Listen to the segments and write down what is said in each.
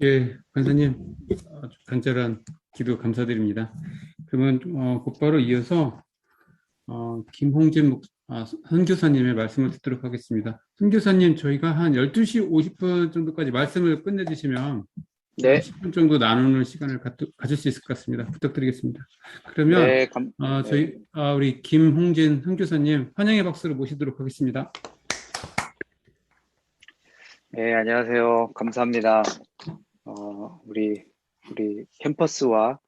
예, 간사님, 아주 간절한 기도 감사드립니다. 그러면 곧바로 이어서 김홍진 선교사님의 말씀을 듣도록 하겠습니다. 선교사님, 저희가 한 12시 50분 정도까지 말씀을 끝내주시면 한 네, 10분 정도 나누는 시간을 가질 수 있을 것 같습니다. 부탁드리겠습니다. 그러면 네, 네, 우리 김홍진 선교사님 환영의 박수로 모시도록 하겠습니다. 네, 안녕하세요. 감사합니다. 우리 캠퍼스와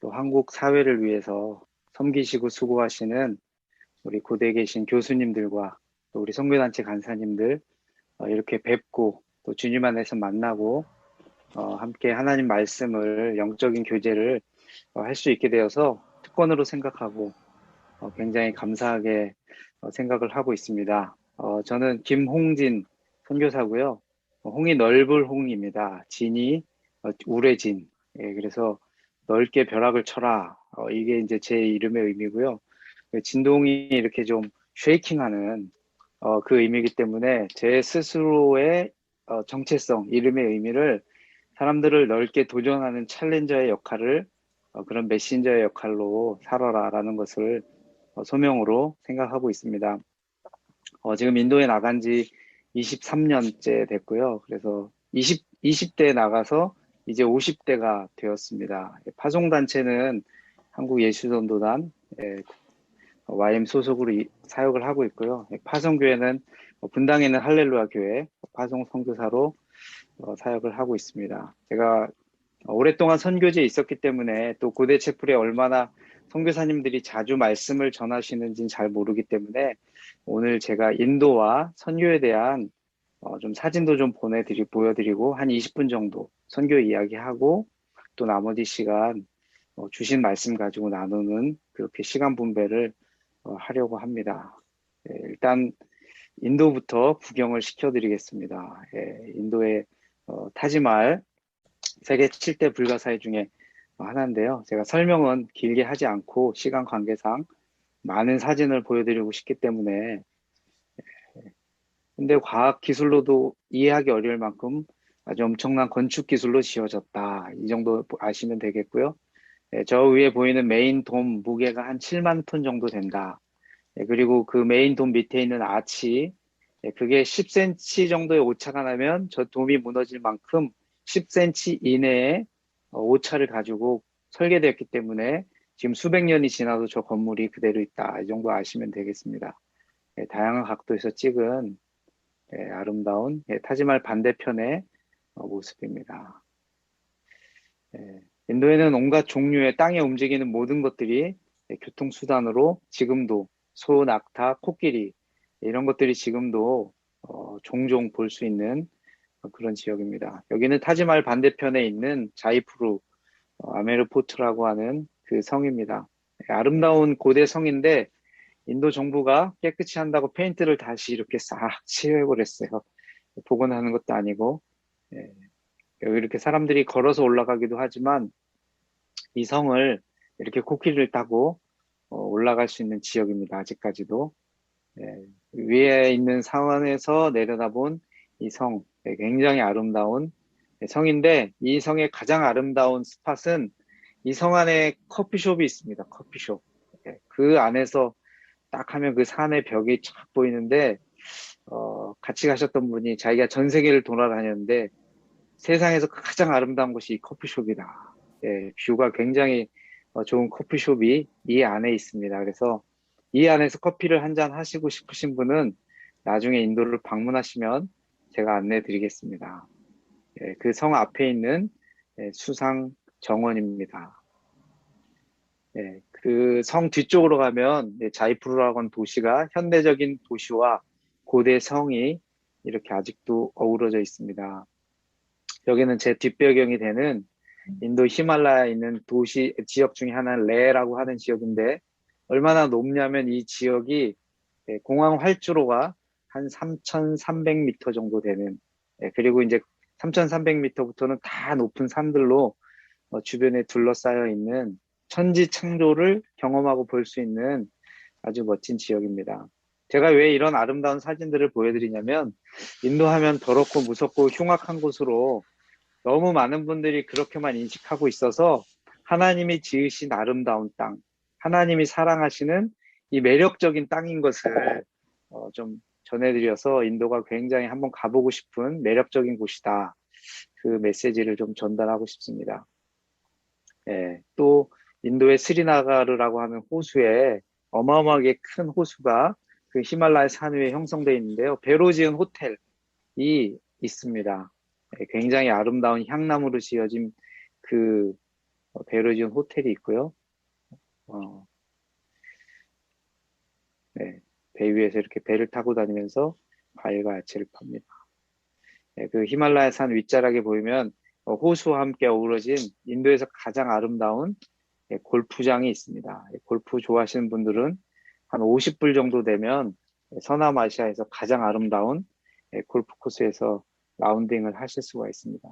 또 한국 사회를 위해서 섬기시고 수고하시는 우리 고대에 계신 교수님들과 또 우리 선교단체 간사님들 이렇게 뵙고 또 주님 안에서 만나고 함께 하나님 말씀을 영적인 교제를 할 수 있게 되어서 특권으로 생각하고 굉장히 감사하게 생각을 하고 있습니다. 저는 김홍진 선교사고요. 홍이 넓을 홍입니다. 진이 우레진. 예, 그래서 넓게 벼락을 쳐라. 이게 이제 제 이름의 의미고요. 진동이 이렇게 좀 쉐이킹하는 그 의미이기 때문에 제 스스로의 정체성, 이름의 의미를 사람들을 넓게 도전하는 챌린저의 역할을 그런 메신저의 역할로 살아라라는 것을 소명으로 생각하고 있습니다. 지금 인도에 나간 지 23년째 됐고요. 그래서 20대 나가서 이제 50대가 되었습니다. 파송단체는 한국예수전도단 YM 소속으로 사역을 하고 있고요. 파송교회는 분당에 있는 할렐루야 교회 파송 선교사로 사역을 하고 있습니다. 제가 오랫동안 선교지에 있었기 때문에 또 고대 채플에 얼마나 선교사님들이 자주 말씀을 전하시는지는 잘 모르기 때문에 오늘 제가 인도와 선교에 대한 좀 사진도 좀 보여드리고 한 20분 정도 선교 이야기하고 또 나머지 시간 주신 말씀 가지고 나누는 그렇게 시간 분배를 하려고 합니다. 일단 인도부터 구경을 시켜드리겠습니다. 인도의 타지말 세계 7대 불가사의 중에 하나인데요. 제가 설명은 길게 하지 않고 시간 관계상 많은 사진을 보여드리고 싶기 때문에 근데 과학 기술로도 이해하기 어려울 만큼 아주 엄청난 건축 기술로 지어졌다. 이 정도 아시면 되겠고요. 저 위에 보이는 메인 돔 무게가 한 7만 톤 정도 된다. 그리고 그 메인 돔 밑에 있는 아치 그게 10cm 정도의 오차가 나면 저 돔이 무너질 만큼 10cm 이내에 오차를 가지고 설계되었기 때문에 지금 수백 년이 지나도 저 건물이 그대로 있다. 이 정도 아시면 되겠습니다. 다양한 각도에서 찍은 아름다운 타지말 반대편의 모습입니다. 인도에는 온갖 종류의 땅에 움직이는 모든 것들이 교통수단으로 지금도 소, 낙타, 코끼리 이런 것들이 지금도 종종 볼 수 있는 그런 지역입니다. 여기는 타지말 반대편에 있는 자이푸르 아메르포트라고 하는 그 성입니다. 아름다운 고대 성인데 인도 정부가 깨끗이 한다고 페인트를 다시 이렇게 싹 칠해버렸어요. 복원하는 것도 아니고 예, 여기 이렇게 사람들이 걸어서 올라가기도 하지만 이 성을 이렇게 코끼리를 타고 올라갈 수 있는 지역입니다. 아직까지도 위에 있는 상원에서 내려다본 이 성, 굉장히 아름다운 성인데 이 성의 가장 아름다운 스팟은 이 성 안에 커피숍이 있습니다. 커피숍. 그 안에서 딱 하면 그 산의 벽이 쫙 보이는데 같이 가셨던 분이 자기가 전 세계를 돌아다녔는데 세상에서 가장 아름다운 곳이 이 커피숍이다. 뷰가 굉장히 좋은 커피숍이 이 안에 있습니다. 그래서 이 안에서 커피를 한 잔 하시고 싶으신 분은 나중에 인도를 방문하시면 제가 안내해 드리겠습니다. 그 성 앞에 있는 수상 정원입니다. 그 성 뒤쪽으로 가면 자이푸르라고 하는 도시가 현대적인 도시와 고대 성이 이렇게 아직도 어우러져 있습니다. 여기는 제 뒷배경이 되는 인도 히말라야에 있는 도시 지역 중에 하나는 레라고 하는 지역인데 얼마나 높냐면 이 지역이 공항 활주로가 한 3,300m 정도 되는 그리고 이제 3,300m부터는 다 높은 산들로 주변에 둘러싸여 있는 천지 창조를 경험하고 볼 수 있는 아주 멋진 지역입니다. 제가 왜 이런 아름다운 사진들을 보여드리냐면 인도하면 더럽고 무섭고 흉악한 곳으로 너무 많은 분들이 그렇게만 인식하고 있어서 하나님이 지으신 아름다운 땅, 하나님이 사랑하시는 이 매력적인 땅인 것을 좀 전해드려서 인도가 굉장히 한번 가보고 싶은 매력적인 곳이다. 그 메시지를 좀 전달하고 싶습니다. 예, 또 인도의 스리나가르라고 하는 호수에 어마어마하게 큰 호수가 그 히말라야 산 위에 형성되어 있는데요. 배로 지은 호텔이 있습니다. 예, 굉장히 아름다운 향나무로 지어진 그 배로 지은 호텔이 있고요. 어, 네, 배 위에서 이렇게 배를 타고 다니면서 과일과 야채를 팝니다. 예, 그 히말라야 산 윗자락에 보이면 호수와 함께 어우러진 인도에서 가장 아름다운 골프장이 있습니다. 골프 좋아하시는 분들은 한 50불 정도 되면 서남아시아에서 가장 아름다운 골프 코스에서 라운딩을 하실 수가 있습니다.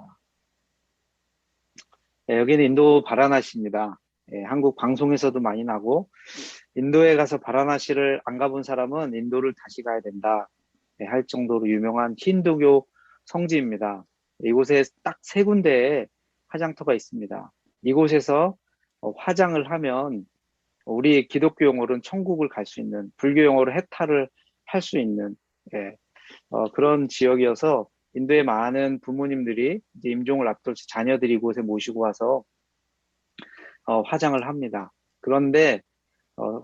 여기는 인도 바라나시입니다. 한국 방송에서도 많이 나고 인도에 가서 바라나시를 안 가본 사람은 인도를 다시 가야 된다 할 정도로 유명한 힌두교 성지입니다. 이곳에 딱 세 군데의 화장터가 있습니다. 이곳에서 화장을 하면 우리 기독교 용어로는 천국을 갈 수 있는, 불교 용어로 해탈을 할 수 있는 그런 지역이어서 인도의 많은 부모님들이 이제 임종을 앞둘 자녀들이 이곳에 모시고 와서 화장을 합니다. 그런데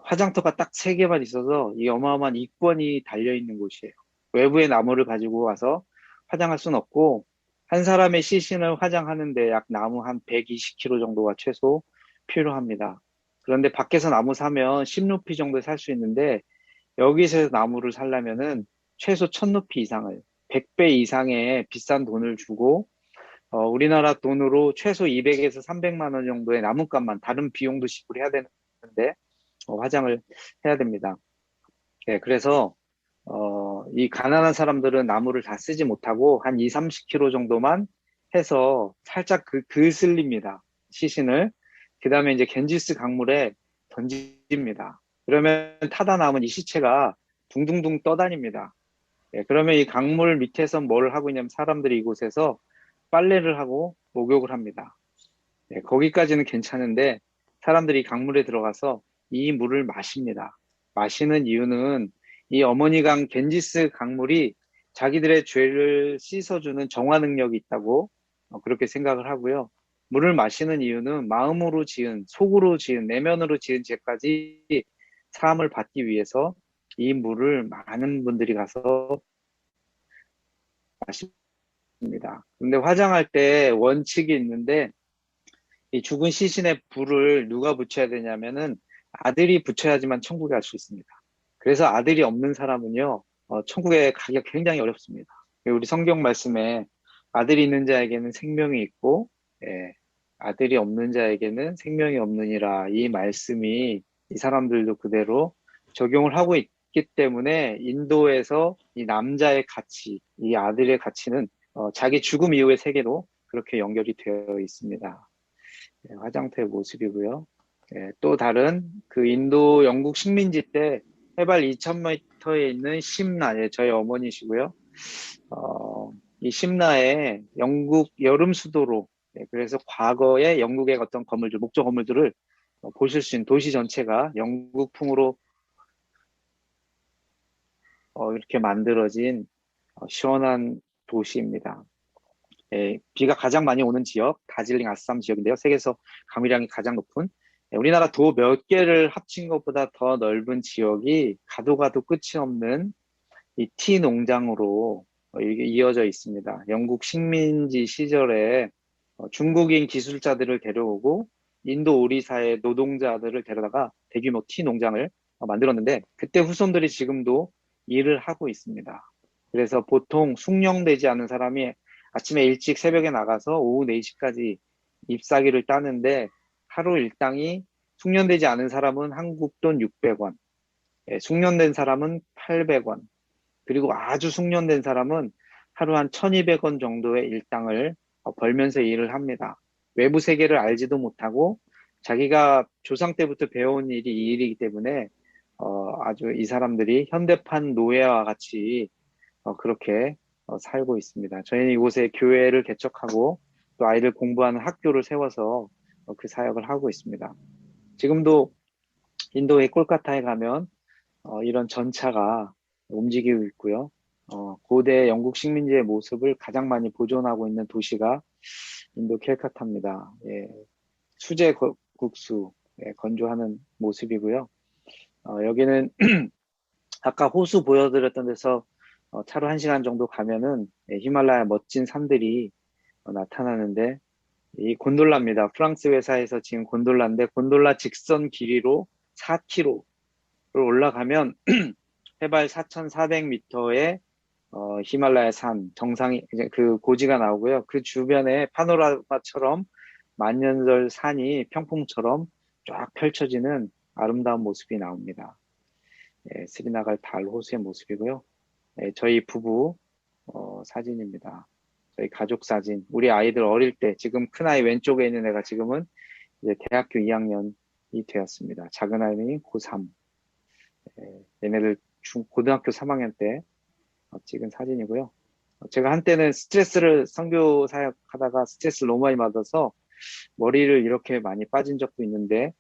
화장터가 딱 세 개만 있어서 이 어마어마한 이권이 달려 있는 곳이에요. 외부의 나무를 가지고 와서 화장할 수는 없고 한 사람의 시신을 화장하는데 약 나무 한 120kg 정도가 최소 필요합니다. 그런데 밖에서 나무 사면 10루피 정도에 살 수 있는데 여기서 나무를 사려면은 최소 1000루피 이상을 100배 이상의 비싼 돈을 주고 우리나라 돈으로 최소 200에서 300만 원 정도의 나무값만 다른 비용도 지불해야 되는데 화장을 해야 됩니다. 예, 그래서 이 가난한 사람들은 나무를 다 쓰지 못하고 한 2, 30kg 정도만 해서 살짝 그슬립니다. 시신을. 그 다음에 이제 겐지스 강물에 던집니다. 그러면 타다 남은 이 시체가 둥둥둥 떠다닙니다. 예, 그러면 이 강물 밑에서 뭘 하고 있냐면 사람들이 이곳에서 빨래를 하고 목욕을 합니다. 예, 거기까지는 괜찮은데 사람들이 강물에 들어가서 이 물을 마십니다. 마시는 이유는 이 어머니강 겐지스 강물이 자기들의 죄를 씻어주는 정화 능력이 있다고 그렇게 생각을 하고요. 물을 마시는 이유는 마음으로 지은, 속으로 지은, 내면으로 지은 죄까지 사함을 받기 위해서 이 물을 많은 분들이 가서 마십니다. 근데 화장할 때 원칙이 있는데 이 죽은 시신에 불을 누가 붙여야 되냐면은 아들이 붙여야지만 천국에 갈 수 있습니다. 그래서 아들이 없는 사람은요, 천국에 가기가 굉장히 어렵습니다. 우리 성경 말씀에 아들이 있는 자에게는 생명이 있고, 예, 아들이 없는 자에게는 생명이 없느니라. 이 말씀이 이 사람들도 그대로 적용을 하고 있기 때문에 인도에서 이 남자의 가치, 이 아들의 가치는 자기 죽음 이후의 세계로 그렇게 연결이 되어 있습니다. 네, 화장터의 모습이고요. 네, 또 다른 그 인도 영국 식민지 때 해발 2000m에 있는 심나, 예, 저희 어머니시고요. 이 심나에 영국 여름 수도로, 예, 그래서 과거에 영국의 어떤 건물들, 목조 건물들을 보실 수 있는 도시 전체가 영국풍으로 이렇게 만들어진 시원한 도시입니다. 예, 비가 가장 많이 오는 지역, 다질링 아쌈 지역인데요. 세계에서 강우량이 가장 높은 우리나라 도 몇 개를 합친 것보다 더 넓은 지역이 가도 가도 끝이 없는 이 티 농장으로 이게 이어져 있습니다. 영국 식민지 시절에 중국인 기술자들을 데려오고 인도 오리사의 노동자들을 데려다가 대규모 티 농장을 만들었는데 그때 후손들이 지금도 일을 하고 있습니다. 그래서 보통 숙련되지 않은 사람이 아침에 일찍 새벽에 나가서 오후 4시까지 잎사귀를 따는데 하루 일당이 숙련되지 않은 사람은 한국 돈 600원, 숙련된 사람은 800원, 그리고 아주 숙련된 사람은 하루 한 1200원 정도의 일당을 벌면서 일을 합니다. 외부 세계를 알지도 못하고 자기가 조상 때부터 배워온 일이 이 일이기 때문에 아주 이 사람들이 현대판 노예와 같이 그렇게 살고 있습니다. 저희는 이곳에 교회를 개척하고 또 아이들 공부하는 학교를 세워서 그 사역을 하고 있습니다. 지금도 인도의 콜카타에 가면 이런 전차가 움직이고 있고요. 고대 영국 식민지의 모습을 가장 많이 보존하고 있는 도시가 인도 캘카타입니다. 예, 수제 국수 건조하는 모습이고요. 여기는 아까 호수 보여드렸던 데서 차로 1시간 정도 가면은 히말라야 멋진 산들이 나타나는데 이 곤돌라입니다. 프랑스 회사에서 지금 곤돌라인데 곤돌라 직선 길이로 4km를 올라가면 해발 4,400m의 히말라야 산 정상이 이제 그 고지가 나오고요. 그 주변에 파노라마처럼 만년설 산이 평풍처럼 쫙 펼쳐지는 아름다운 모습이 나옵니다. 스리나갈 달 호수의 모습이고요. 저희 부부 사진입니다. 저희 가족 사진. 우리 아이들 어릴 때 지금 큰 아이 왼쪽에 있는 애가 지금은 이제 대학교 2학년이 되었습니다. 작은 아이는 고3. 얘네들 고등학교 3학년 때 찍은 사진이고요. 제가 한때는 선교 사역하다가 스트레스를 너무 많이 받아서 머리를 이렇게 많이 빠진 적도 있는데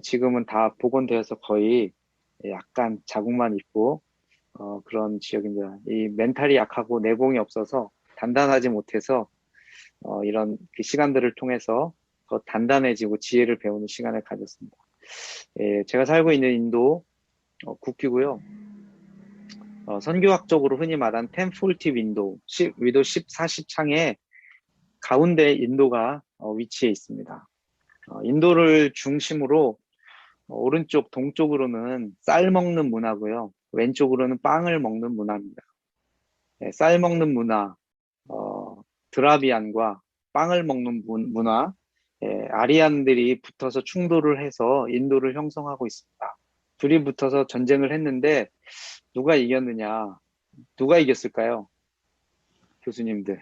지금은 다 복원되어서 거의 약간 자국만 있고 그런 지역입니다. 이 멘탈이 약하고 내공이 없어서 단단하지 못해서 이런 그 시간들을 통해서 더 단단해지고 지혜를 배우는 시간을 가졌습니다. 제가 살고 있는 인도 국기고요. 선교학적으로 흔히 말하는 1040 위도 1040 창의 가운데 인도가 위치해 있습니다. 인도를 중심으로 오른쪽 동쪽으로는 쌀 먹는 문화고요. 왼쪽으로는 빵을 먹는 문화입니다. 쌀 먹는 문화, 드라비안과 빵을 먹는 문화, 아리안들이 붙어서 충돌을 해서 인도를 형성하고 있습니다. 둘이 붙어서 전쟁을 했는데 누가 이겼느냐? 누가 이겼을까요? 교수님들.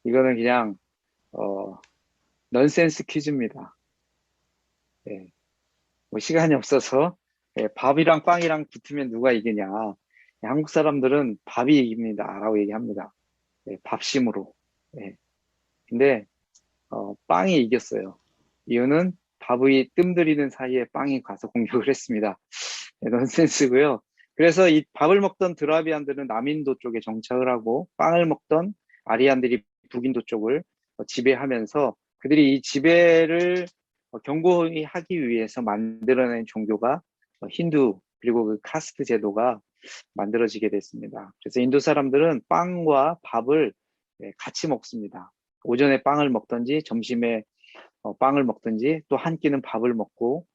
이거는 그냥 넌센스 퀴즈입니다. 뭐 시간이 없어서 밥이랑 빵이랑 붙으면 누가 이기냐? 한국 사람들은 밥이 이깁니다라고 얘기합니다. 밥심으로. 근데 빵이 이겼어요. 이유는 밥이 뜸들이는 사이에 빵이 가서 공격을 했습니다. 넌센스고요. 그래서 이 밥을 먹던 드라비안들은 남인도 쪽에 정착을 하고 빵을 먹던 아리안들이 북인도 쪽을 지배하면서 그들이 이 지배를 견고히 하기 위해서 만들어낸 종교가 힌두 그리고 그 카스트 제도가 만들어지게 됐습니다. 그래서 인도 사람들은 빵과 밥을 같이 먹습니다. 오전에 빵을 먹든지 점심에 빵을 먹든지 또 한 끼는 밥을 먹고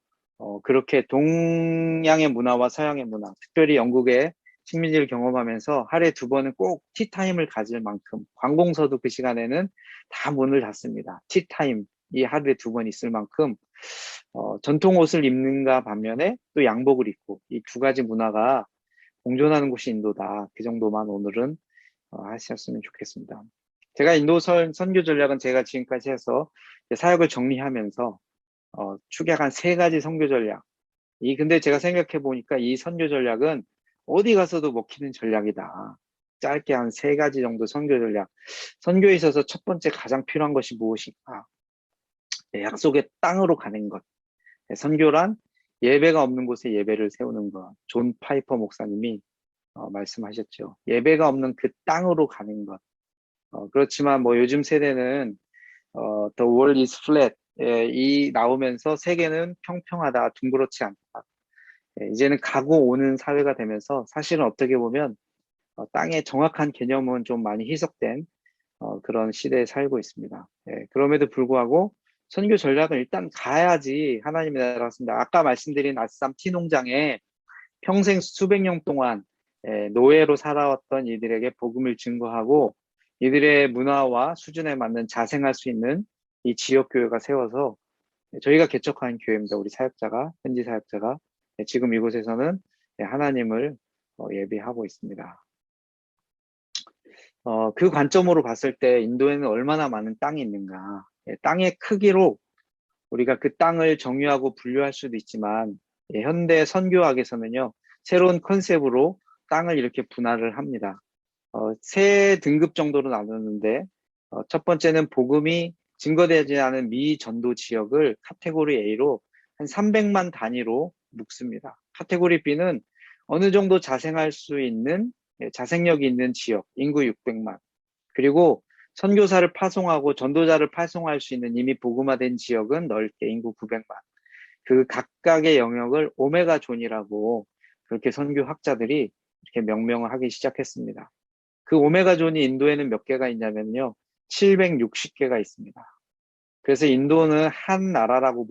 그렇게 동양의 문화와 서양의 문화, 특별히 영국의 식민지를 경험하면서 하루에 2번은 꼭 티타임을 가질 만큼 관공서도 그 시간에는 다 문을 닫습니다. 티타임 이 하루에 2번 있을 만큼 전통 옷을 입는가 반면에 또 양복을 입고 이 2가지 문화가 공존하는 곳이 인도다. 그 정도만 오늘은 하셨으면 좋겠습니다. 제가 인도 선교 전략은 제가 지금까지 해서 사역을 정리하면서 축약한 3가지 선교 전략. 근데 제가 생각해 보니까 이 선교 전략은 어디 가서도 먹히는 전략이다. 짧게 한 3가지 정도 선교 전략. 선교에 있어서 첫 번째 가장 필요한 것이 무엇인가? 약속의 땅으로 가는 것. 선교란 예배가 없는 곳에 예배를 세우는 것. 존 파이퍼 목사님이 말씀하셨죠. 예배가 없는 그 땅으로 가는 것. 그렇지만 뭐 요즘 세대는 The world is flat 이 나오면서 세계는 평평하다, 둥그렇지 않다. 이제는 가고 오는 사회가 되면서 사실은 어떻게 보면 땅의 정확한 개념은 좀 많이 희석된 그런 시대에 살고 있습니다. 그럼에도 불구하고 선교 전략은 일단 가야지 하나님의 나라가 왔습니다. 아까 말씀드린 아쌈 티 농장에 평생 수백 년 동안 노예로 살아왔던 이들에게 복음을 증거하고 이들의 문화와 수준에 맞는 자생할 수 있는 이 지역교회가 세워서 저희가 개척한 교회입니다. 우리 사역자가, 현지 사역자가 지금 이곳에서는 하나님을 예배하고 있습니다. 그 관점으로 봤을 때 인도에는 얼마나 많은 땅이 있는가. 땅의 크기로 우리가 그 땅을 정의하고 분류할 수도 있지만 현대 선교학에서는요. 새로운 컨셉으로 땅을 이렇게 분할을 합니다. 3등급 정도로 나누는데 첫 번째는 복음이 증거되지 않은 미전도 지역을 카테고리 A로 한 300만 단위로 묶습니다. 카테고리 B는 어느 정도 자생할 수 있는 자생력이 있는 지역, 인구 600만. 그리고 선교사를 파송하고 전도자를 파송할 수 있는 이미 복음화된 지역은 넓게 인구 900만. 그 각각의 영역을 오메가 존이라고 그렇게 선교학자들이 이렇게 명명을 하기 시작했습니다. 그 오메가 존이 인도에는 몇 개가 있냐면요. 760개가 있습니다. 그래서 인도는 한 나라라고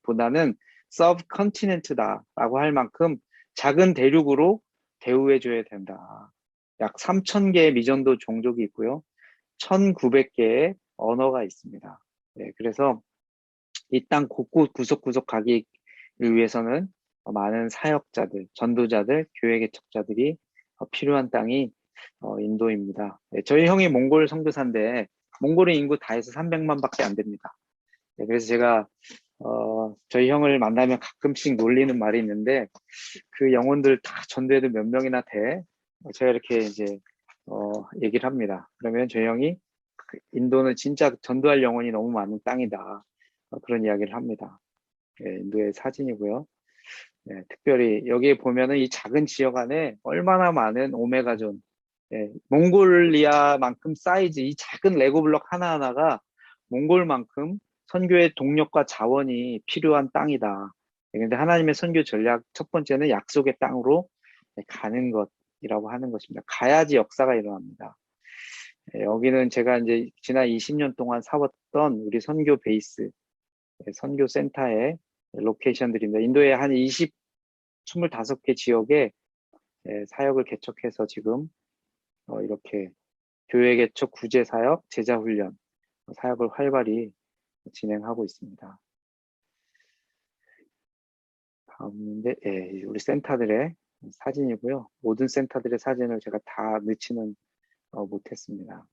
보다는 서브컨티넨트다라고 할 만큼 작은 대륙으로 대우해줘야 된다. 약 3,000개의 미전도 종족이 있고요. 1,900개의 언어가 있습니다. 네, 그래서 이 땅 곳곳 구석구석 가기를 위해서는 많은 사역자들, 전도자들, 교회 개척자들이 필요한 땅이 인도입니다. 네, 저희 형이 몽골 선교사인데 몽골의 인구 다 해서 300만밖에 안 됩니다. 네, 그래서 제가 저희 형을 만나면 가끔씩 놀리는 말이 있는데 그 영혼들 다 전도해도 몇 명이나 돼? 제가 이렇게 이제 얘기를 합니다. 그러면 저희 형이 인도는 진짜 전도할 영혼이 너무 많은 땅이다. 그런 이야기를 합니다. 네, 인도의 사진이고요. 네, 특별히 여기에 보면은 이 작은 지역 안에 얼마나 많은 오메가존, 네, 몽골리아만큼 사이즈, 이 작은 레고 블록 하나하나가 몽골만큼 선교의 동력과 자원이 필요한 땅이다. 그런데 하나님의 선교 전략 첫 번째는 약속의 땅으로 가는 것이라고 하는 것입니다. 가야지 역사가 일어납니다. 여기는 제가 이제 지난 20년 동안 사왔던 우리 선교 베이스, 선교 센터의 로케이션들입니다. 인도의 한 25개 지역에 사역을 개척해서 지금 이렇게 교회 개척, 구제 사역, 제자 훈련 사역을 활발히 진행하고 있습니다. 다음인데, 우리 센터들의 사진이고요. 모든 센터들의 사진을 제가 다 넣지는 못했습니다.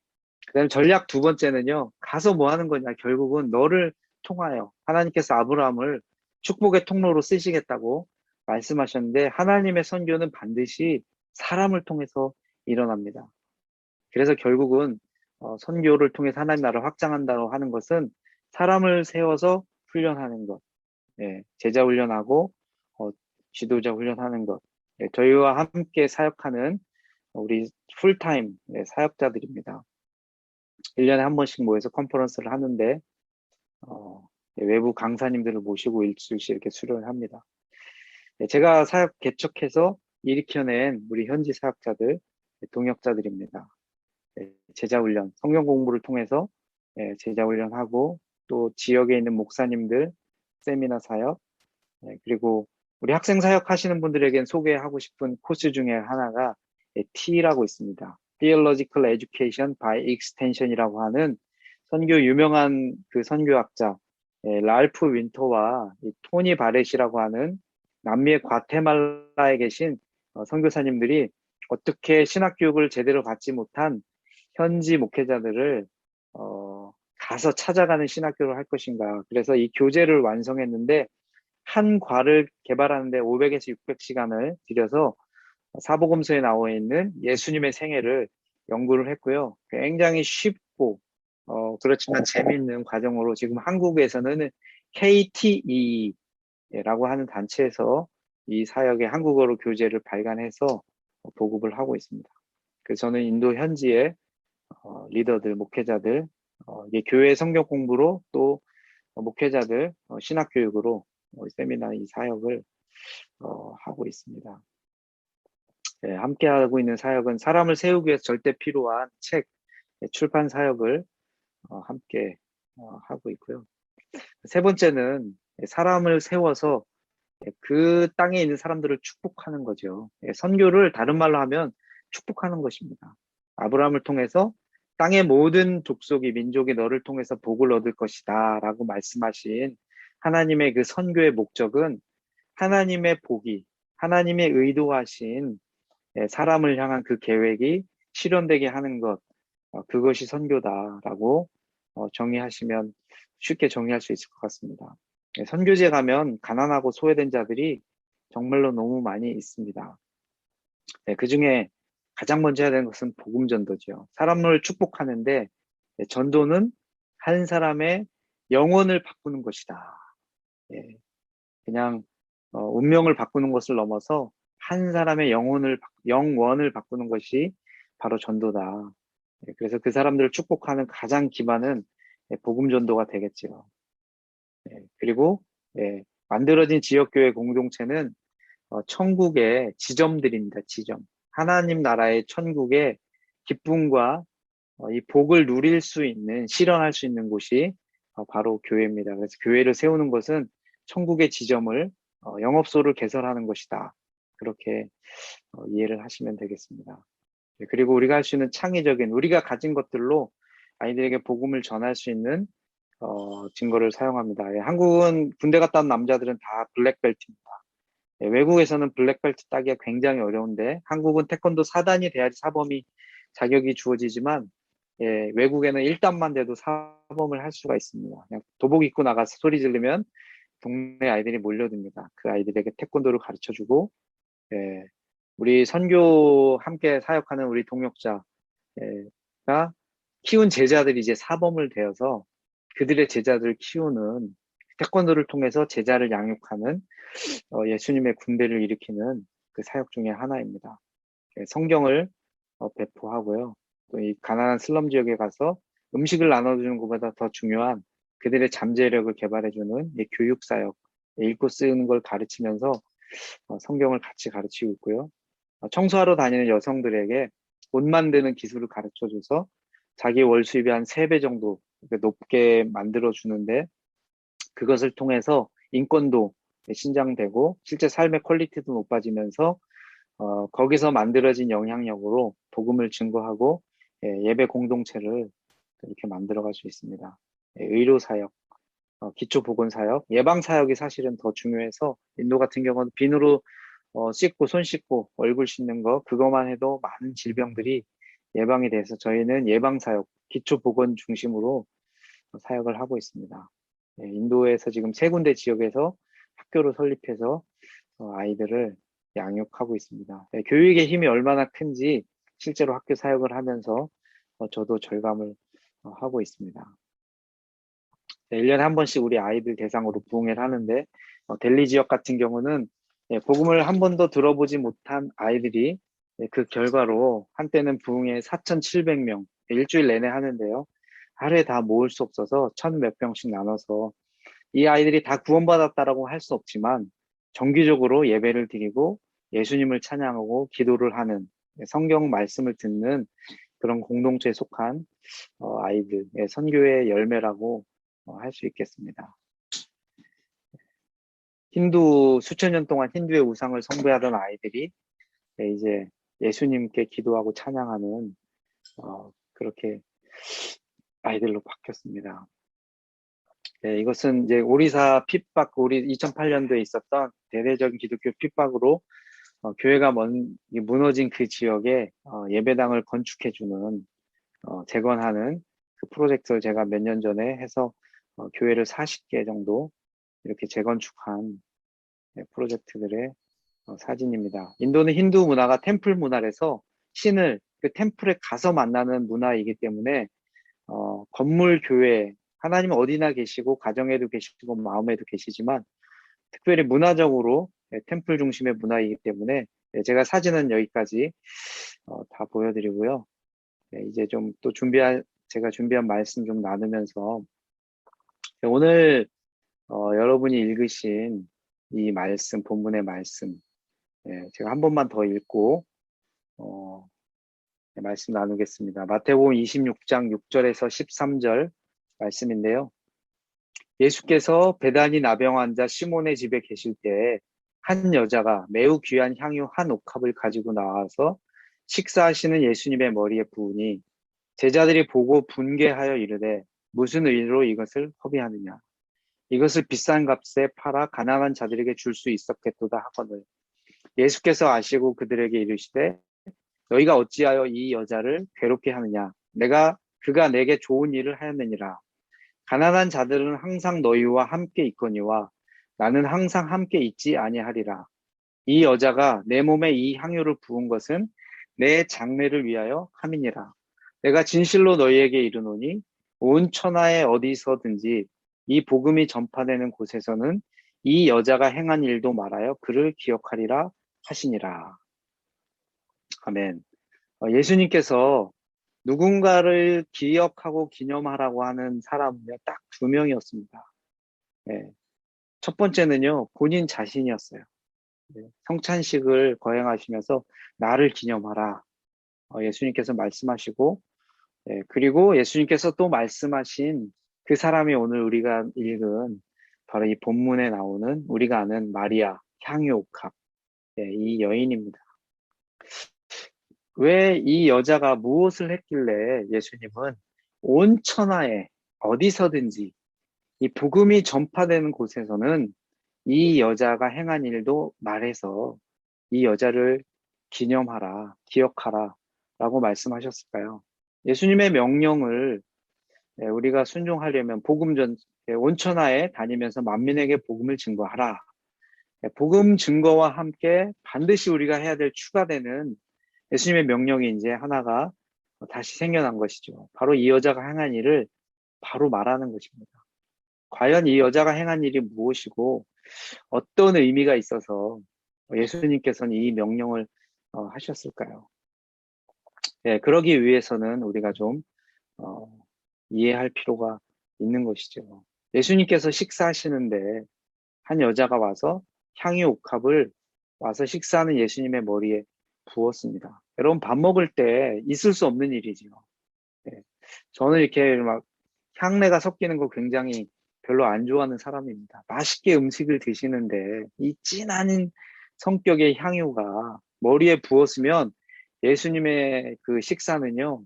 그 다음에 전략 두 번째는요, 가서 뭐 하는 거냐, 결국은 너를 통하여 하나님께서 아브라함을 축복의 통로로 쓰시겠다고 말씀하셨는데, 하나님의 선교는 반드시 사람을 통해서 일어납니다. 그래서 결국은 선교를 통해서 하나님 나라를 확장한다고 하는 것은 사람을 세워서 훈련하는 것, 제자 훈련하고 지도자 훈련하는 것, 저희와 함께 사역하는 우리 풀타임 사역자들입니다. 1년에 한 번씩 모여서 컨퍼런스를 하는데 외부 강사님들을 모시고 일주일씩 이렇게 수련을 합니다. 제가 사역 개척해서 일으켜낸 우리 현지 사역자들, 동역자들입니다. 제자 훈련, 성경 공부를 통해서 제자 훈련하고 또 지역에 있는 목사님들, 세미나 사역, 그리고 우리 학생 사역 하시는 분들에겐 소개하고 싶은 코스 중에 하나가 T라고 있습니다. Theological Education by Extension이라고 하는 선교 유명한 그 선교학자 랄프 윈터와 토니 바렛이라고 하는 남미의 과테말라에 계신 선교사님들이 어떻게 신학교육을 제대로 받지 못한 현지 목회자들을 가서 찾아가는 신학교를 할 것인가. 그래서 이 교재를 완성했는데 한 과를 개발하는데 500에서 600시간을 들여서 사복음서에 나와 있는 예수님의 생애를 연구를 했고요. 굉장히 쉽고 그렇지만 재미있는 과정으로 지금 한국에서는 KTE라고 하는 단체에서 이 사역의 한국어로 교재를 발간해서 보급을 하고 있습니다. 그래서 저는 인도 현지의 리더들, 목회자들, 이게 교회 성경 공부로 또 목회자들 신학 교육으로 세미나 이 사역을 하고 있습니다. 함께 하고 있는 사역은 사람을 세우기 위해서 절대 필요한 책 출판 사역을 함께 하고 있고요. 세 번째는 사람을 세워서 그 땅에 있는 사람들을 축복하는 거죠. 선교를 다른 말로 하면 축복하는 것입니다. 아브라함을 통해서 땅의 모든 족속이 민족이 너를 통해서 복을 얻을 것이다 라고 말씀하신 하나님의 그 선교의 목적은 하나님의 복이 하나님의 의도하신 사람을 향한 그 계획이 실현되게 하는 것, 그것이 선교다라고 정의하시면 쉽게 정의할 수 있을 것 같습니다. 선교지에 가면 가난하고 소외된 자들이 정말로 너무 많이 있습니다. 그 중에 가장 먼저 해야 되는 것은 복음 전도죠. 사람을 축복하는데 전도는 한 사람의 영혼을 바꾸는 것이다. 예, 그냥 운명을 바꾸는 것을 넘어서 한 사람의 영원을 바꾸는 것이 바로 전도다. 예, 그래서 그 사람들을 축복하는 가장 기반은 복음 전도가 되겠지요. 예, 그리고 만들어진 지역교회 공동체는 천국의 지점들입니다. 지점. 하나님 나라의 천국의 기쁨과 이 복을 누릴 수 있는, 실현할 수 있는 곳이 바로 교회입니다. 그래서 교회를 세우는 것은 천국의 지점을, 영업소를 개설하는 것이다. 그렇게 이해를 하시면 되겠습니다. 네, 그리고 우리가 할 수 있는 창의적인, 우리가 가진 것들로 아이들에게 복음을 전할 수 있는 증거를 사용합니다. 예, 한국은 군대 갔다 온 남자들은 다 블랙벨트입니다. 예, 외국에서는 블랙벨트 따기가 굉장히 어려운데 한국은 태권도 4단이 돼야지 사범이 자격이 주어지지만 외국에는 1단만 돼도 사범을 할 수가 있습니다. 그냥 도복 입고 나가서 소리 지르면 동네 아이들이 몰려듭니다. 그 아이들에게 태권도를 가르쳐주고 우리 선교 함께 사역하는 우리 동역자가 키운 제자들이 이제 사범을 되어서 그들의 제자들을 키우는 태권도를 통해서 제자를 양육하는 예수님의 군대를 일으키는 그 사역 중에 하나입니다. 성경을 배포하고요. 또 이 가난한 슬럼 지역에 가서 음식을 나눠주는 것보다 더 중요한 그들의 잠재력을 개발해주는 교육 사역, 읽고 쓰는 걸 가르치면서 성경을 같이 가르치고 있고요. 청소하러 다니는 여성들에게 옷 만드는 기술을 가르쳐줘서 자기 월 수입의 한 3배 정도 높게 만들어주는데 그것을 통해서 인권도 신장되고 실제 삶의 퀄리티도 높아지면서 거기서 만들어진 영향력으로 복음을 증거하고 예배 공동체를 이렇게 만들어갈 수 있습니다. 의료 사역, 기초 보건 사역, 예방 사역이 사실은 더 중요해서 인도 같은 경우는 비누로 씻고 손 씻고 얼굴 씻는 거 그것만 해도 많은 질병들이 예방이 돼서 저희는 예방 사역, 기초 보건 중심으로 사역을 하고 있습니다. 인도에서 지금 3군데 지역에서 학교를 설립해서 아이들을 양육하고 있습니다. 교육의 힘이 얼마나 큰지 실제로 학교 사역을 하면서 저도 절감을 하고 있습니다. 1년에 한 번씩 우리 아이들 대상으로 부흥회를 하는데 델리 지역 같은 경우는 복음을 한 번도 들어보지 못한 아이들이 그 결과로 한때는 부흥회 4,700명 일주일 내내 하는데요. 하루에 다 모을 수 없어서 1,000몇 병씩 나눠서 이 아이들이 다 구원받았다라고 할 수 없지만 정기적으로 예배를 드리고 예수님을 찬양하고 기도를 하는 성경 말씀을 듣는 그런 공동체에 속한 아이들, 선교의 열매라고 할 수 있겠습니다. 수천 년 동안 힌두의 우상을 숭배하던 아이들이 이제 예수님께 기도하고 찬양하는 그렇게 아이들로 바뀌었습니다. 이것은 이제 오리사 핍박, 우리 2008년도에 있었던 대대적인 기독교 핍박으로 교회가 무너진 그 지역에 예배당을 건축해주는, 재건하는 그 프로젝트를 제가 몇 년 전에 해서 교회를 40개 정도 이렇게 재건축한 프로젝트들의 사진입니다. 인도는 힌두 문화가 템플 문화라서 신을 그 템플에 가서 만나는 문화이기 때문에 건물 교회, 하나님은 어디나 계시고 가정에도 계시고 마음에도 계시지만 특별히 문화적으로 템플 중심의 문화이기 때문에 제가 사진은 여기까지 다 보여드리고요. 이제 좀 또 제가 준비한 말씀 좀 나누면서 오늘 여러분이 읽으신 이 말씀, 본문의 말씀 제가 한 번만 더 읽고 말씀 나누겠습니다. 마태복음 26장 6절에서 13절 말씀인데요. 예수께서 베다니 나병 환자 시몬의 집에 계실 때에 한 여자가 매우 귀한 향유 한 옥합을 가지고 나와서 식사하시는 예수님의 머리에 부으니 제자들이 보고 분개하여 이르되 무슨 의로 이것을 허비하느냐. 이것을 비싼 값에 팔아 가난한 자들에게 줄 수 있었겠도다 하거늘 예수께서 아시고 그들에게 이르시되 너희가 어찌하여 이 여자를 괴롭게 하느냐. 그가 내게 좋은 일을 하였느니라. 가난한 자들은 항상 너희와 함께 있거니와 나는 항상 함께 있지 아니하리라. 이 여자가 내 몸에 이 향유를 부은 것은 내 장례를 위하여 함이니라. 내가 진실로 너희에게 이르노니 온 천하에 어디서든지 이 복음이 전파되는 곳에서는 이 여자가 행한 일도 말하여 그를 기억하리라 하시니라. 아멘. 예수님께서 누군가를 기억하고 기념하라고 하는 사람은요, 딱 두 명이었습니다. 예. 첫 번째는요, 본인 자신이었어요. 예. 성찬식을 거행하시면서 나를 기념하라. 예수님께서 말씀하시고, 예. 그리고 예수님께서 또 말씀하신 그 사람이 오늘 우리가 읽은 바로 이 본문에 나오는 우리가 아는 마리아, 향유옥합, 예. 이 여인입니다. 왜 이 여자가 무엇을 했길래 예수님은 온 천하에 어디서든지 이 복음이 전파되는 곳에서는 이 여자가 행한 일도 말해서 이 여자를 기념하라, 기억하라 라고 말씀하셨을까요? 예수님의 명령을 우리가 순종하려면 온 천하에 다니면서 만민에게 복음을 증거하라. 복음 증거와 함께 반드시 우리가 해야 될 추가되는 예수님의 명령이 이제 하나가 다시 생겨난 것이죠. 바로 이 여자가 행한 일을 바로 말하는 것입니다. 과연 이 여자가 행한 일이 무엇이고 어떤 의미가 있어서 예수님께서는 이 명령을 하셨을까요? 네, 그러기 위해서는 우리가 좀 이해할 필요가 있는 것이죠. 예수님께서 식사하시는데 한 여자가 와서 향유 옥합을 와서 식사하는 예수님의 머리에 부었습니다. 여러분 밥 먹을 때 있을 수 없는 일이지요. 네. 저는 이렇게 막 향내가 섞이는 거 굉장히 별로 안 좋아하는 사람입니다. 맛있게 음식을 드시는데 이 진한 성격의 향유가 머리에 부었으면 예수님의 그 식사는요,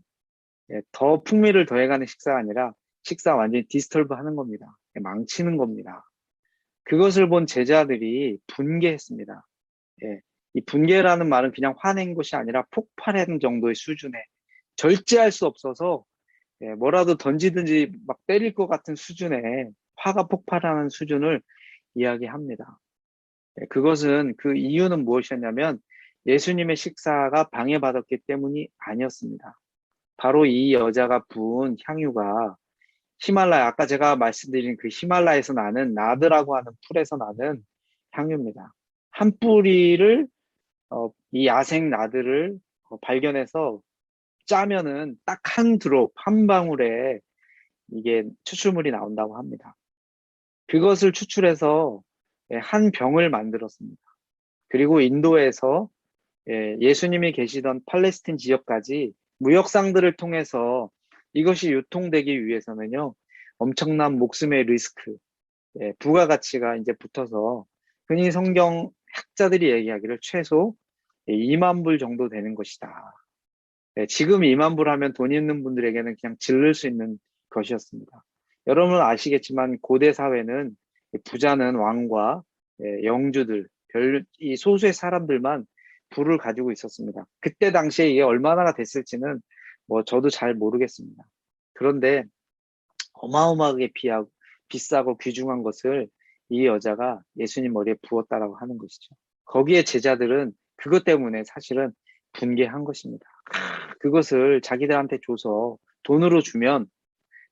더 풍미를 더해가는 식사가 아니라 식사 완전히 디스터브 하는 겁니다. 망치는 겁니다. 그것을 본 제자들이 분개했습니다. 예, 이 분개라는 말은 그냥 화낸 것이 아니라 폭발하는 정도의 수준에 절제할 수 없어서 뭐라도 던지든지 막 때릴 것 같은 수준에 화가 폭발하는 수준을 이야기합니다. 그것은 그 이유는 무엇이었냐면 예수님의 식사가 방해받았기 때문이 아니었습니다. 바로 이 여자가 부은 향유가 히말라야, 아까 제가 말씀드린 그 히말라야에서 나는 나드라고 하는 풀에서 나는 향유입니다. 한 뿌리를 이 야생 나드를 발견해서 짜면은 딱 한 드롭, 한 방울에 이게 추출물이 나온다고 합니다. 그것을 추출해서 한 병을 만들었습니다. 그리고 인도에서 예수님이 계시던 팔레스틴 지역까지 무역상들을 통해서 이것이 유통되기 위해서는요, 엄청난 목숨의 리스크, 부가가치가 이제 붙어서 흔히 성경 학자들이 얘기하기를 최소 2만 불 정도 되는 것이다. 지금 2만 불 하면 돈 있는 분들에게는 그냥 질를 수 있는 것이었습니다. 여러분 아시겠지만 고대 사회는 부자는 왕과 영주들, 이 소수의 사람들만 부를 가지고 있었습니다. 그때 당시에 이게 얼마나 됐을지는 뭐 저도 잘 모르겠습니다. 그런데 어마어마하게 비싸고 귀중한 것을 이 여자가 예수님 머리에 부었다라고 하는 것이죠. 거기에 제자들은 그것 때문에 사실은 분개한 것입니다. 그것을 자기들한테 줘서 돈으로 주면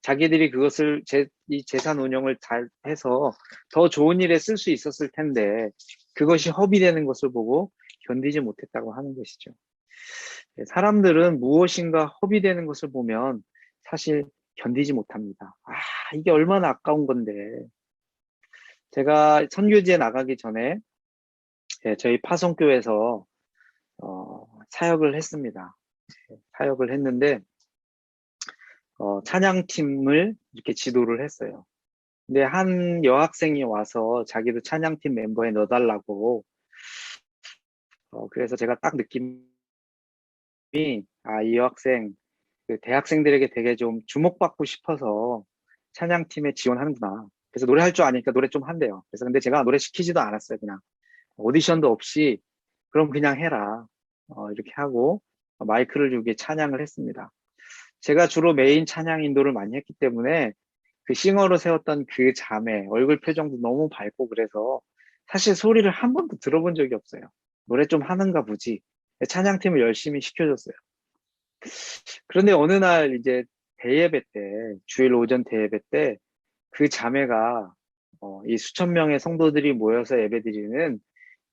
자기들이 그것을 이 재산 운영을 잘 해서 더 좋은 일에 쓸 수 있었을 텐데 그것이 허비되는 것을 보고 견디지 못했다고 하는 것이죠. 사람들은 무엇인가 허비되는 것을 보면 사실 견디지 못합니다. 이게 얼마나 아까운 건데. 제가 선교지에 나가기 전에 저희 파송교회에서 사역을 했습니다. 사역을 했는데 찬양팀을 이렇게 지도를 했어요. 근데 한 여학생이 와서 자기도 찬양팀 멤버에 넣어달라고 그래서 제가 딱 느낌이 이 여학생 그 대학생들에게 되게 좀 주목받고 싶어서 찬양팀에 지원하는구나. 그래서 노래할 줄 아니까 노래 좀 한대요. 그래서 근데 제가 노래 시키지도 않았어요. 그냥 오디션도 없이 그럼 그냥 해라. 이렇게 하고 마이크를 주게 찬양을 했습니다. 제가 주로 메인 찬양 인도를 많이 했기 때문에 그 싱어로 세웠던 그 자매 얼굴 표정도 너무 밝고 그래서 사실 소리를 한 번도 들어본 적이 없어요. 노래 좀 하는가 보지. 찬양팀을 열심히 시켜줬어요. 그런데 어느 날 이제 대예배 때, 주일 오전 대예배 때 그 자매가 이 수천 명의 성도들이 모여서 예배드리는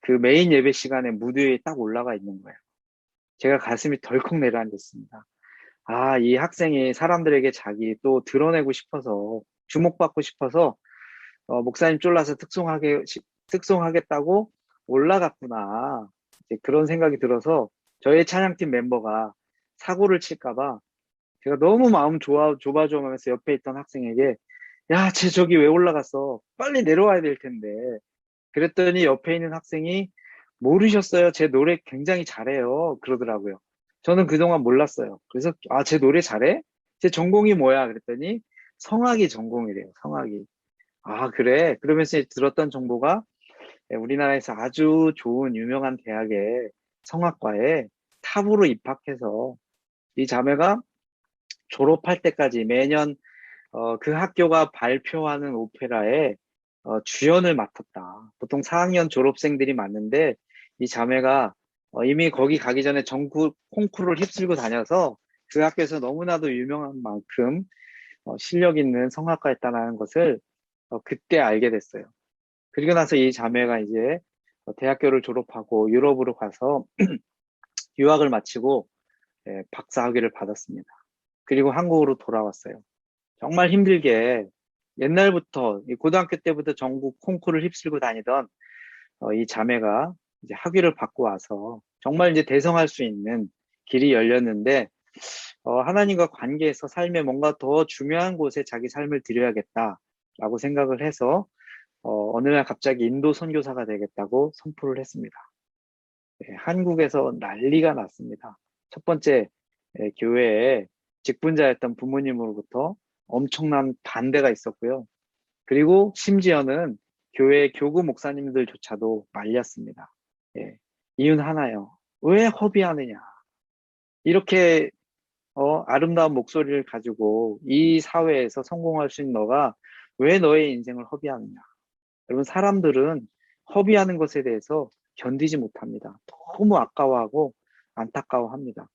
그 메인 예배 시간에 무대 위에 딱 올라가 있는 거예요. 제가 가슴이 덜컥 내려앉았습니다. 아, 이 학생이 사람들에게 자기 또 드러내고 싶어서, 주목받고 싶어서, 목사님 쫄라서 특송하겠다고 올라갔구나. 이제 그런 생각이 들어서 저희 찬양팀 멤버가 사고를 칠까봐 제가 너무 마음 조바조바하면서 옆에 있던 학생에게 야, 쟤 저기 왜 올라갔어? 빨리 내려와야 될 텐데. 그랬더니 옆에 있는 학생이 모르셨어요. 제 노래 굉장히 잘해요. 그러더라고요. 저는 그동안 몰랐어요. 그래서 아, 제 노래 잘해? 제 전공이 뭐야? 그랬더니 성악이 전공이래요. 성악이. 아, 그래? 그러면서 들었던 정보가 우리나라에서 아주 좋은 유명한 대학의 성악과에 탑으로 입학해서 이 자매가 졸업할 때까지 매년 그 학교가 발표하는 오페라에 주연을 맡았다. 보통 4학년 졸업생들이 많은데 이 자매가 이미 거기 가기 전에 전국 콩쿠르를 휩쓸고 다녀서 그 학교에서 너무나도 유명한 만큼 실력 있는 성악가였다는 것을 그때 알게 됐어요. 그리고 나서 이 자매가 이제 대학교를 졸업하고 유럽으로 가서 유학을 마치고 박사학위를 받았습니다. 그리고 한국으로 돌아왔어요. 정말 힘들게 옛날부터 이 고등학교 때부터 전국 콩쿠르를 휩쓸고 다니던 이 자매가 이제 학위를 받고 와서 정말 이제 대성할 수 있는 길이 열렸는데 하나님과 관계에서 삶에 뭔가 더 중요한 곳에 자기 삶을 드려야겠다라고 생각을 해서 어느 날 갑자기 인도 선교사가 되겠다고 선포를 했습니다. 한국에서 난리가 났습니다. 첫 번째 교회에 직분자였던 부모님으로부터 엄청난 반대가 있었고요. 그리고 심지어는 교회 교구 목사님들조차도 말렸습니다. 예, 이유는 하나요. 왜 허비하느냐? 이렇게 아름다운 목소리를 가지고 이 사회에서 성공할 수 있는 너가 왜 너의 인생을 허비하느냐? 여러분, 사람들은 허비하는 것에 대해서 견디지 못합니다. 너무 아까워하고 안타까워합니다.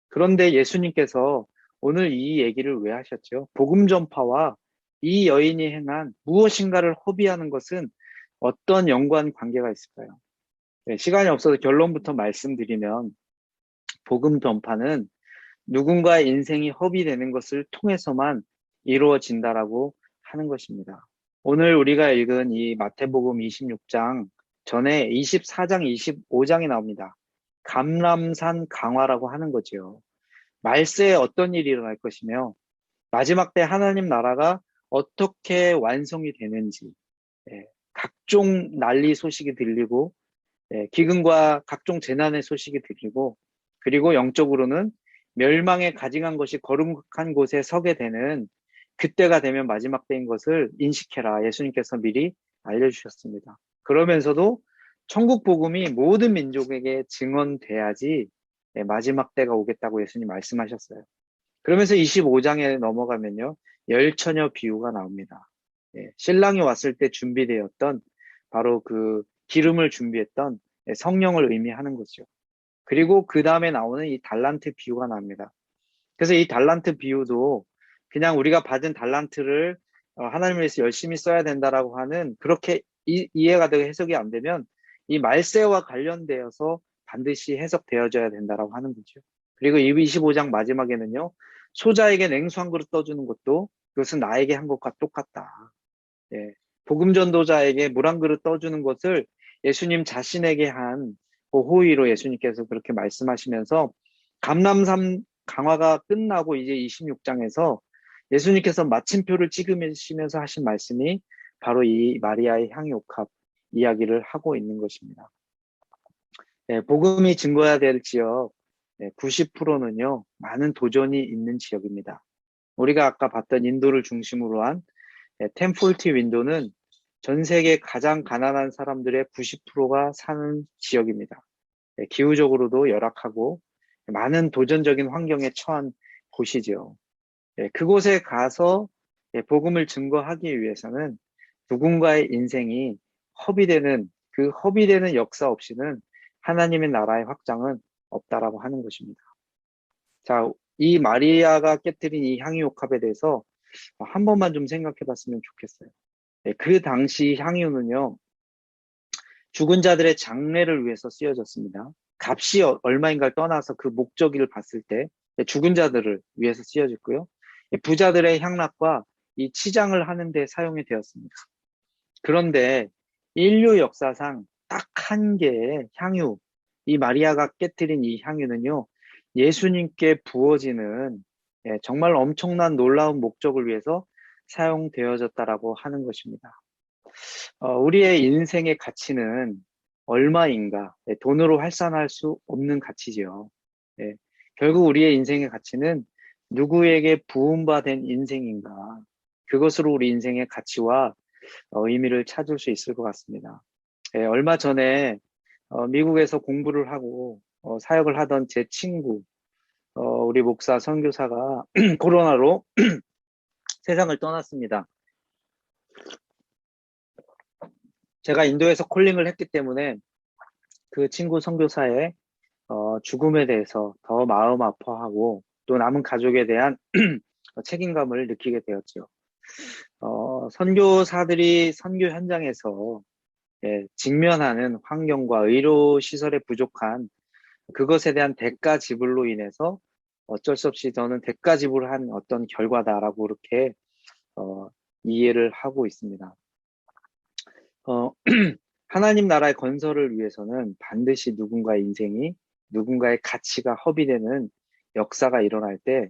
그런데 예수님께서 오늘 이 얘기를 왜 하셨죠? 복음 전파와 이 여인이 행한 무엇인가를 허비하는 것은 어떤 연관 관계가 있을까요? 네, 시간이 없어서 결론부터 말씀드리면 복음 전파는 누군가의 인생이 허비되는 것을 통해서만 이루어진다라고 하는 것입니다. 오늘 우리가 읽은 이 마태복음 26장 전에 24장, 25장이 나옵니다. 감람산 강화라고 하는 거죠. 말세에 어떤 일이 일어날 것이며 마지막 때 하나님 나라가 어떻게 완성이 되는지 각종 난리 소식이 들리고 기근과 각종 재난의 소식이 들리고 그리고 영적으로는 멸망에 가증한 것이 거룩한 곳에 서게 되는 그때가 되면 마지막 때인 것을 인식해라. 예수님께서 미리 알려주셨습니다. 그러면서도 천국 복음이 모든 민족에게 증언돼야지 마지막 때가 오겠다고 예수님 말씀하셨어요. 그러면서 25장에 넘어가면요. 열처녀 비유가 나옵니다. 신랑이 왔을 때 준비되었던 바로 그 기름을 준비했던 성령을 의미하는 거죠. 그리고 그 다음에 나오는 이 달란트 비유가 나옵니다. 그래서 이 달란트 비유도 그냥 우리가 받은 달란트를 하나님을 위해서 열심히 써야 된다라고 하는 그렇게 이해가 되고 해석이 안 되면 이 말세와 관련되어서 반드시 해석되어져야 된다라고 하는 거죠. 그리고 이 25장 마지막에는요. 소자에게 냉수 한 그릇 떠주는 것도 그것은 나에게 한 것과 똑같다. 예. 복음 전도자에게 물 한 그릇 떠주는 것을 예수님 자신에게 한 그 호의로 예수님께서 그렇게 말씀하시면서 감람산 강화가 끝나고 이제 26장에서 예수님께서 마침표를 찍으시면서 하신 말씀이 바로 이 마리아의 향유옥합 이야기를 하고 있는 것입니다. 복음이 증거해야 될 지역 90%는요, 많은 도전이 있는 지역입니다. 우리가 아까 봤던 인도를 중심으로 한 템폴티 윈도는 전 세계 가장 가난한 사람들의 90%가 사는 지역입니다. 기후적으로도 열악하고 많은 도전적인 환경에 처한 곳이죠. 그곳에 가서 복음을 증거하기 위해서는 누군가의 인생이 허비되는 그 허비되는 역사 없이는 하나님의 나라의 확장은 없다라고 하는 것입니다. 자, 이 마리아가 깨뜨린 이 향유옥합에 대해서 한 번만 좀 생각해 봤으면 좋겠어요. 네, 그 당시 향유는요, 죽은 자들의 장례를 위해서 쓰여졌습니다. 값이 얼마인가를 떠나서 그 목적을 봤을 때 죽은 자들을 위해서 쓰여졌고요. 부자들의 향락과 이 치장을 하는 데 사용이 되었습니다. 그런데 인류 역사상 딱 한 개의 향유, 이 마리아가 깨뜨린 이 향유는요, 예수님께 부어지는 정말 엄청난 놀라운 목적을 위해서 사용되어졌다라고 하는 것입니다. 우리의 인생의 가치는 얼마인가? 돈으로 환산할 수 없는 가치지요. 예, 결국 우리의 인생의 가치는 누구에게 부음받은 인생인가? 그것으로 우리 인생의 가치와 의미를 찾을 수 있을 것 같습니다. 얼마 전에 미국에서 공부를 하고 사역을 하던 제 친구, 우리 목사 선교사가 코로나로 세상을 떠났습니다. 제가 인도에서 콜링을 했기 때문에 그 친구 선교사의 죽음에 대해서 더 마음 아파하고 또 남은 가족에 대한 책임감을 느끼게 되었죠. 선교사들이 선교 현장에서 직면하는 환경과 의료 시설의 부족한 그것에 대한 대가 지불로 인해서 어쩔 수 없이 저는 대가 지불한 어떤 결과다라고 이렇게 이해를 하고 있습니다. 하나님 나라의 건설을 위해서는 반드시 누군가의 인생이 누군가의 가치가 허비되는 역사가 일어날 때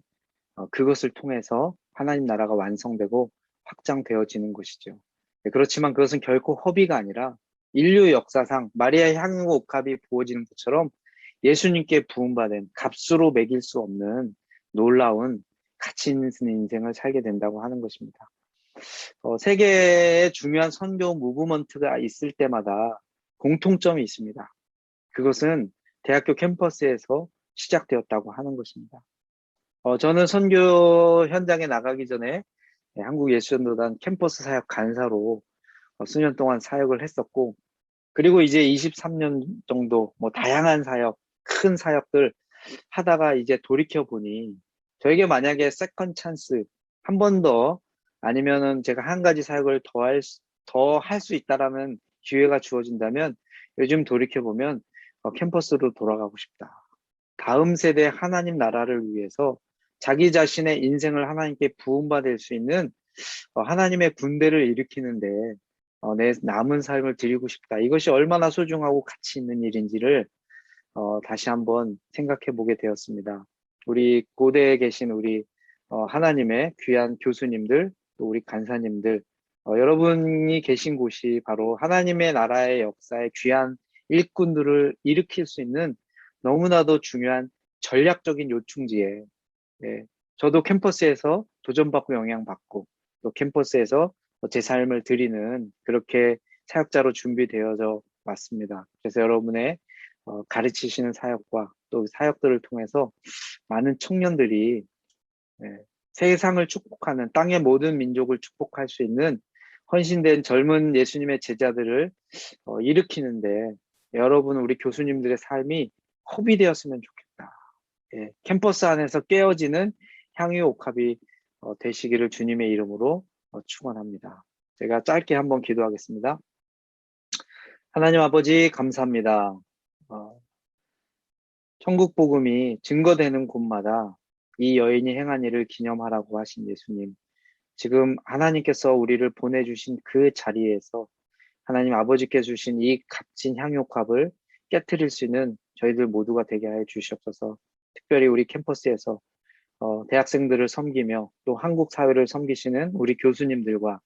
그것을 통해서 하나님 나라가 완성되고 확장되어지는 것이죠. 그렇지만 그것은 결코 허비가 아니라 인류 역사상 마리아의 향유 옥합이 부어지는 것처럼 예수님께 부음받은 값으로 매길 수 없는 놀라운 가치 있는 인생을 살게 된다고 하는 것입니다. 세계에 중요한 선교 무브먼트가 있을 때마다 공통점이 있습니다. 그것은 대학교 캠퍼스에서 시작되었다고 하는 것입니다. 저는 선교 현장에 나가기 전에 한국예수전도단 캠퍼스 사역 간사로 수년 동안 사역을 했었고, 그리고 이제 23년 정도 다양한 사역, 큰 사역들 하다가 이제 돌이켜보니 저에게 만약에 세컨 찬스 한 번 더 아니면은 제가 한 가지 사역을 더 할 수 있다라는 기회가 주어진다면 요즘 돌이켜보면 캠퍼스로 돌아가고 싶다. 다음 세대 하나님 나라를 위해서 자기 자신의 인생을 하나님께 부음받을 수 있는 하나님의 군대를 일으키는데 내 남은 삶을 드리고 싶다. 이것이 얼마나 소중하고 가치 있는 일인지를 다시 한번 생각해 보게 되었습니다. 우리 고대에 계신 우리 하나님의 귀한 교수님들, 또 우리 간사님들, 여러분이 계신 곳이 바로 하나님의 나라의 역사의 귀한 일꾼들을 일으킬 수 있는 너무나도 중요한 전략적인 요충지에, 저도 캠퍼스에서 도전받고 영향받고 또 캠퍼스에서 제 삶을 드리는 그렇게 사역자로 준비되어져 왔습니다. 그래서 여러분의 가르치시는 사역과 또 사역들을 통해서 많은 청년들이 세상을 축복하는 땅의 모든 민족을 축복할 수 있는 헌신된 젊은 예수님의 제자들을 일으키는데 여러분 우리 교수님들의 삶이 허비되었으면 좋겠다. 캠퍼스 안에서 깨어지는 향유 옥합이 되시기를 주님의 이름으로 축원합니다. 제가 짧게 한번 기도하겠습니다. 하나님 아버지 감사합니다. 천국 복음이 증거되는 곳마다 이 여인이 행한 일을 기념하라고 하신 예수님. 지금 하나님께서 우리를 보내주신 그 자리에서 하나님 아버지께 주신 이 값진 향유값을 깨트릴 수 있는 저희들 모두가 되게 하여 주시옵소서. 특별히 우리 캠퍼스에서 대학생들을 섬기며 또 한국 사회를 섬기시는 우리 교수님들과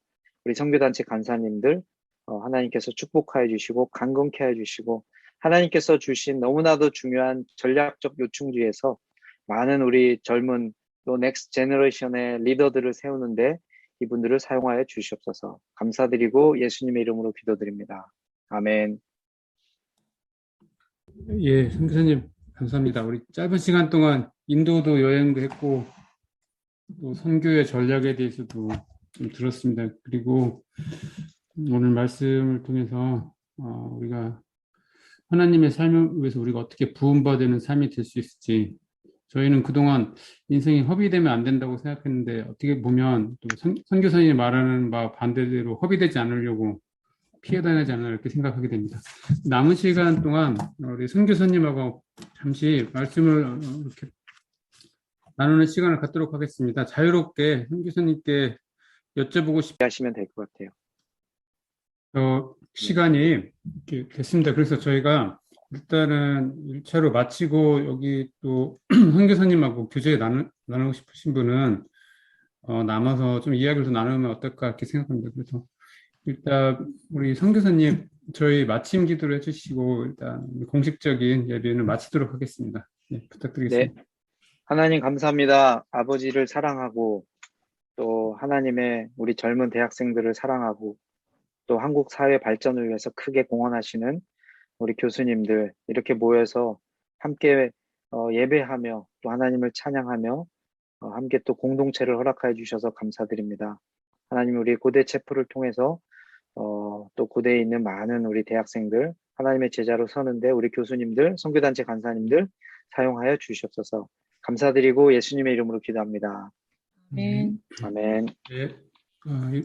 우리 선교단체 간사님들 하나님께서 축복하여 주시고 강건케 하여 주시고 하나님께서 주신 너무나도 중요한 전략적 요충지에서 많은 우리 젊은 또 넥스트 제너레이션의 리더들을 세우는데 이분들을 사용하여 주시옵소서. 감사드리고 예수님의 이름으로 기도드립니다. 아멘. 예, 선교사님 감사합니다. 우리 짧은 시간 동안 인도도 여행도 했고 또 선교의 전략에 대해서도 좀 들었습니다. 그리고 오늘 말씀을 통해서 우리가 하나님의 삶을 위해서 우리가 어떻게 부음받는 삶이 될 수 있을지 저희는 그동안 인생이 허비되면 안 된다고 생각했는데 어떻게 보면 또 선교사님이 말하는 바 반대대로 허비되지 않으려고 피해 다니지 않나 이렇게 생각하게 됩니다. 남은 시간 동안 우리 선교사님하고 잠시 말씀을 이렇게 나누는 시간을 갖도록 하겠습니다. 자유롭게 선교사님께 여쭤보고 하시면 될 것 같아요. 시간이 이렇게 됐습니다. 그래서 저희가 일단은 1차로 마치고 여기 또 선교사님하고 교제 나누고 싶으신 분은 남아서 좀 이야기를 더 나누면 어떨까 이렇게 생각합니다. 그래서 일단 우리 선교사님 저희 마침 기도를 해주시고 일단 공식적인 예배는 마치도록 하겠습니다. 네, 부탁드리겠습니다. 네. 하나님 감사합니다. 아버지를 사랑하고 또 하나님의 우리 젊은 대학생들을 사랑하고 또 한국 사회 발전을 위해서 크게 공헌하시는 우리 교수님들 이렇게 모여서 함께 예배하며 또 하나님을 찬양하며 함께 또 공동체를 허락하여 주셔서 감사드립니다. 하나님 우리 고대 체프를 통해서 또 고대에 있는 많은 우리 대학생들 하나님의 제자로 서는데 우리 교수님들, 선교단체 간사님들 사용하여 주시옵소서. 감사드리고 예수님의 이름으로 기도합니다. 아멘. 아멘. 네.